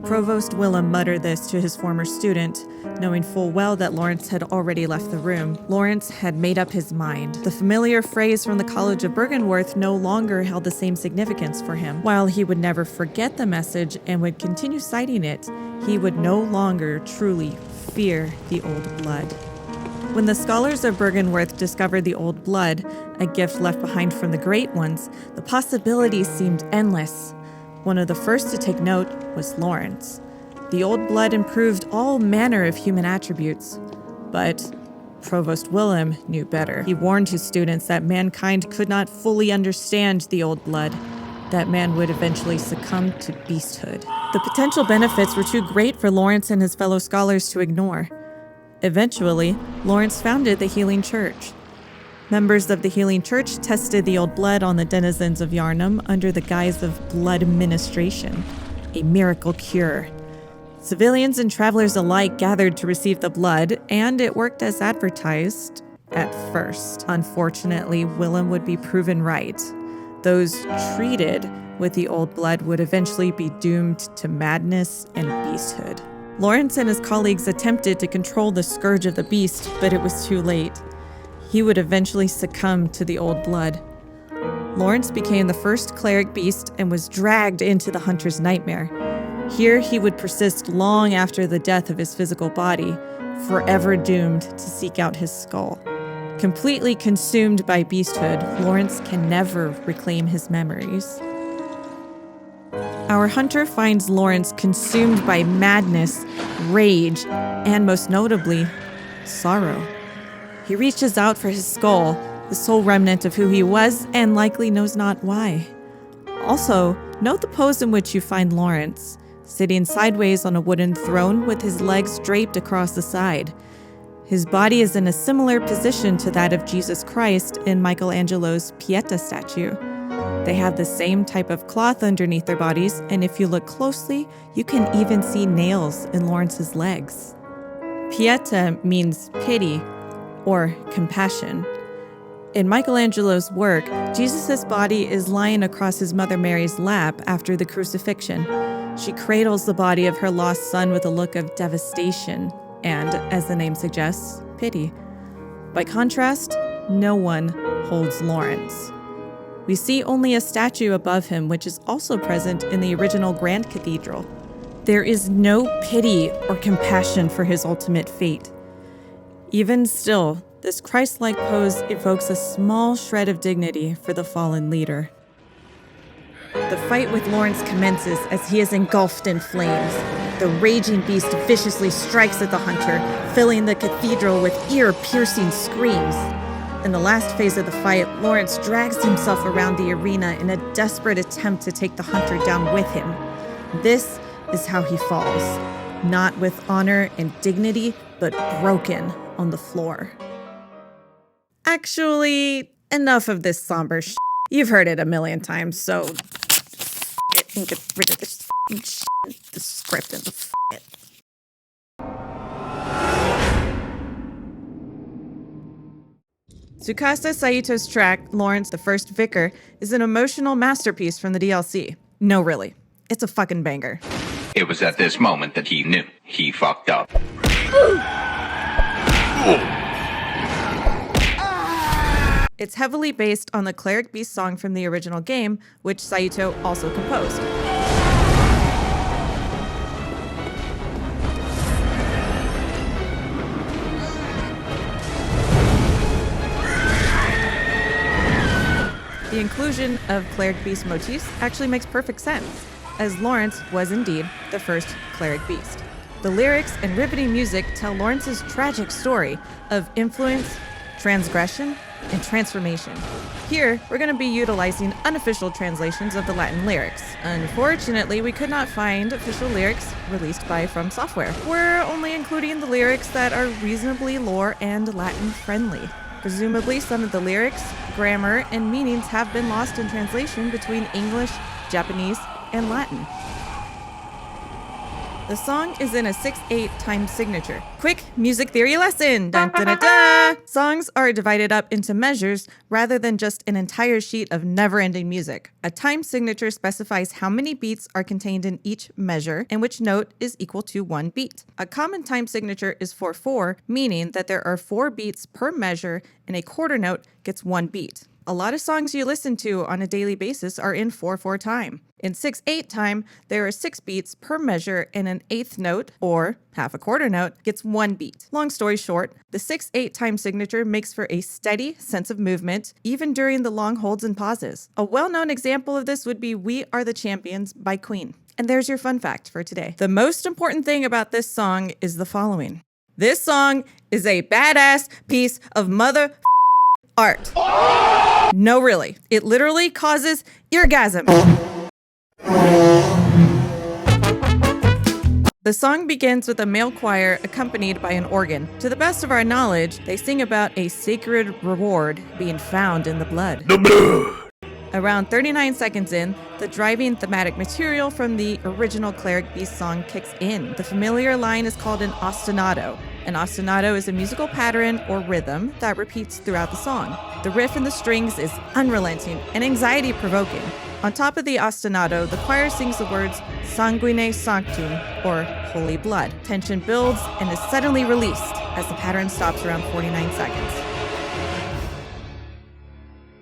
Provost Willem muttered this to his former student, knowing full well that Laurence had already left the room. Laurence had made up his mind. The familiar phrase from the College of Byrgenwerth no longer held the same significance for him. While he would never forget the message and would continue citing it, he would no longer truly fear the old blood. When the scholars of Byrgenwerth discovered the old blood, a gift left behind from the Great Ones, the possibilities seemed endless. One of the first to take note was Laurence. The old blood improved all manner of human attributes, but Provost Willem knew better. He warned his students that mankind could not fully understand the old blood, that man would eventually succumb to beasthood. The potential benefits were too great for Laurence and his fellow scholars to ignore. Eventually, Laurence founded the Healing Church. Members of the Healing Church tested the old blood on the denizens of Yharnam under the guise of blood administration, a miracle cure. Civilians and travelers alike gathered to receive the blood, and it worked as advertised at first. Unfortunately, Willem would be proven right. Those treated with the old blood would eventually be doomed to madness and beasthood. Laurence and his colleagues attempted to control the scourge of the beast, but it was too late. He would eventually succumb to the old blood. Laurence became the first cleric beast and was dragged into the hunter's nightmare. Here he would persist long after the death of his physical body, forever doomed to seek out his skull. Completely consumed by beasthood, Laurence can never reclaim his memories. Our hunter finds Laurence consumed by madness, rage, and most notably, sorrow. He reaches out for his skull, the sole remnant of who he was, and likely knows not why. Also, note the pose in which you find Laurence, sitting sideways on a wooden throne with his legs draped across the side. His body is in a similar position to that of Jesus Christ in Michelangelo's Pieta statue. They have the same type of cloth underneath their bodies, and if you look closely, you can even see nails in Laurence's legs. Pieta means pity or compassion. In Michelangelo's work, Jesus' body is lying across his mother Mary's lap after the crucifixion. She cradles the body of her lost son with a look of devastation and, as the name suggests, pity. By contrast, no one holds Laurence. We see only a statue above him, which is also present in the original Grand Cathedral. There is no pity or compassion for his ultimate fate. Even still, this Christ-like pose evokes a small shred of dignity for the fallen leader. The fight with Laurence commences as he is engulfed in flames. The raging beast viciously strikes at the hunter, filling the cathedral with ear-piercing screams. In the last phase of the fight, Laurence drags himself around the arena in a desperate attempt to take the hunter down with him. This is how he falls, not with honor and dignity, but broken on the floor. Actually, enough of this somber shit. You've heard it a million times, so it and get rid of this shit, the script and the it. Tsukasa Saito's track, Laurence, the First Vicar, is an emotional masterpiece from the DLC. No, really. It's a fucking banger. It was at this moment that he knew he fucked up. It's heavily based on the Cleric Beast song from the original game, which Saito also composed. The inclusion of Cleric Beast motifs actually makes perfect sense, as Laurence was indeed the first Cleric Beast. The lyrics and riveting music tell Laurence's tragic story of influence, transgression, and transformation. Here, we're going to be utilizing unofficial translations of the Latin lyrics. Unfortunately, we could not find official lyrics released by From Software. We're only including the lyrics that are reasonably lore and Latin friendly. Presumably, some of the lyrics, grammar, and meanings have been lost in translation between English, Japanese, and Latin. The song is in a 6/8 time signature. Quick music theory lesson! Dun, dun, dun, dun. Songs are divided up into measures rather than just an entire sheet of never-ending music. A time signature specifies how many beats are contained in each measure and which note is equal to 1 beat. A common time signature is 4/4, meaning that there are 4 beats per measure and a quarter note gets 1 beat. A lot of songs you listen to on a daily basis are in 4/4 time. In 6/8 time, there are 6 beats per measure and an eighth note, or half a quarter note, gets 1 beat. Long story short, the 6/8 time signature makes for a steady sense of movement, even during the long holds and pauses. A well-known example of this would be We Are the Champions by Queen. And there's your fun fact for today. The most important thing about this song is the following. This song is a badass piece of mother art. No, really. It literally causes orgasm. The song begins with a male choir accompanied by an organ. To the best of our knowledge, they sing about a sacred reward being found in the blood. Around 39 seconds in, the driving thematic material from the original Cleric Beast song kicks in. The familiar line is called an ostinato. An ostinato is a musical pattern or rhythm that repeats throughout the song. The riff in the strings is unrelenting and anxiety-provoking. On top of the ostinato, the choir sings the words sanguine sanctum, or holy blood. Tension builds and is suddenly released as the pattern stops around 49 seconds.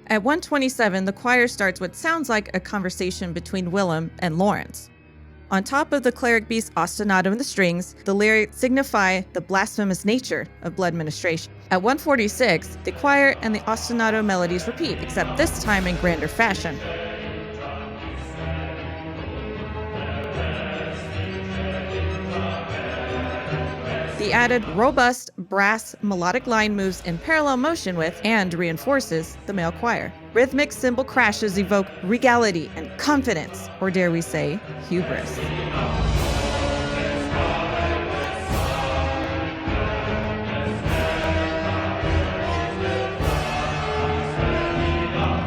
At 1:27, the choir starts what sounds like a conversation between Willem and Laurence. On top of the Cleric Beast ostinato and the strings, the lyrics signify the blasphemous nature of blood ministration. At 1:46, the choir and the ostinato melodies repeat, except this time in grander fashion. The added robust brass melodic line moves in parallel motion with and reinforces the male choir. Rhythmic cymbal crashes evoke regality and confidence, or dare we say, hubris.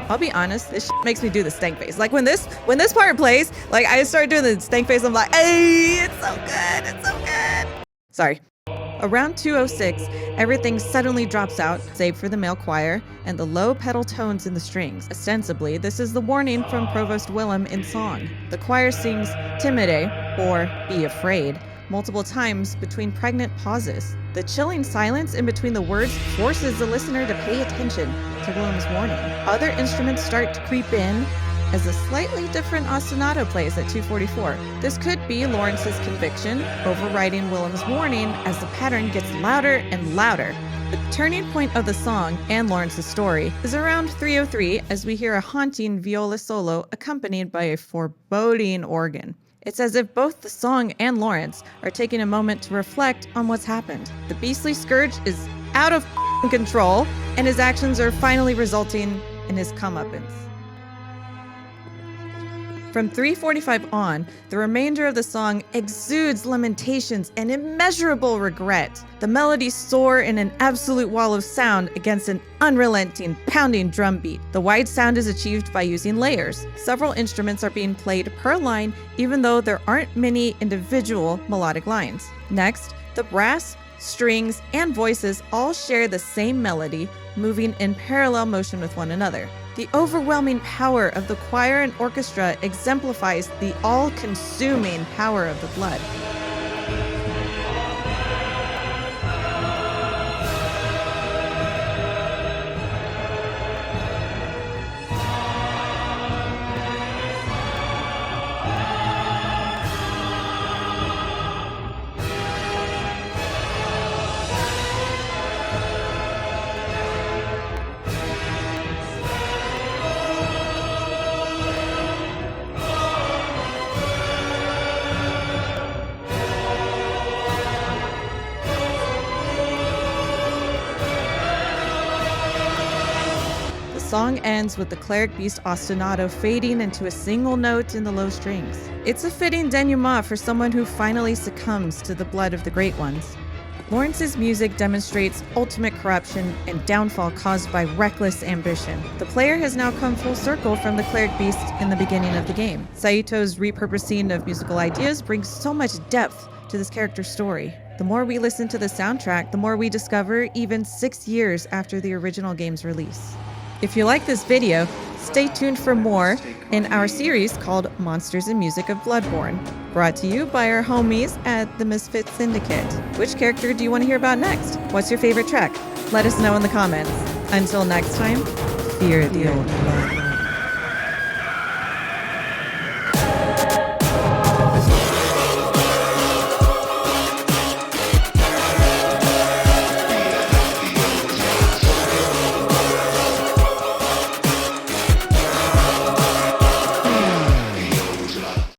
I'll be honest, this makes me do the stank face. Like when this part plays, like I start doing the stank face, I'm like, hey, it's so good, it's so good. Sorry. Around 2:06, everything suddenly drops out, save for the male choir and the low pedal tones in the strings. Ostensibly, this is the warning from Provost Willem in song. The choir sings timide, or be afraid, multiple times between pregnant pauses. The chilling silence in between the words forces the listener to pay attention to Willem's warning. Other instruments start to creep in as a slightly different ostinato plays at 2:44. This could be Laurence's conviction, overriding Willem's warning as the pattern gets louder and louder. The turning point of the song and Laurence's story is around 3:03 as we hear a haunting viola solo accompanied by a foreboding organ. It's as if both the song and Laurence are taking a moment to reflect on what's happened. The beastly scourge is out of control, and his actions are finally resulting in his comeuppance. From 3:45 on, the remainder of the song exudes lamentations and immeasurable regret. The melodies soar in an absolute wall of sound against an unrelenting, pounding drum beat. The wide sound is achieved by using layers. Several instruments are being played per line, even though there aren't many individual melodic lines. Next, the brass, strings, and voices all share the same melody, moving in parallel motion with one another. The overwhelming power of the choir and orchestra exemplifies the all-consuming power of the blood. The song ends with the Cleric Beast ostinato fading into a single note in the low strings. It's a fitting denouement for someone who finally succumbs to the blood of the Great Ones. Laurence's music demonstrates ultimate corruption and downfall caused by reckless ambition. The player has now come full circle from the Cleric Beast in the beginning of the game. Saito's repurposing of musical ideas brings so much depth to this character's story. The more we listen to the soundtrack, the more we discover even 6 years after the original game's release. If you like this video, stay tuned for more in our series called Monsters and Music of Bloodborne, brought to you by our homies at the Misfit Syndicate. Which character do you want to hear about next? What's your favorite track? Let us know in the comments. Until next time, fear the old blood.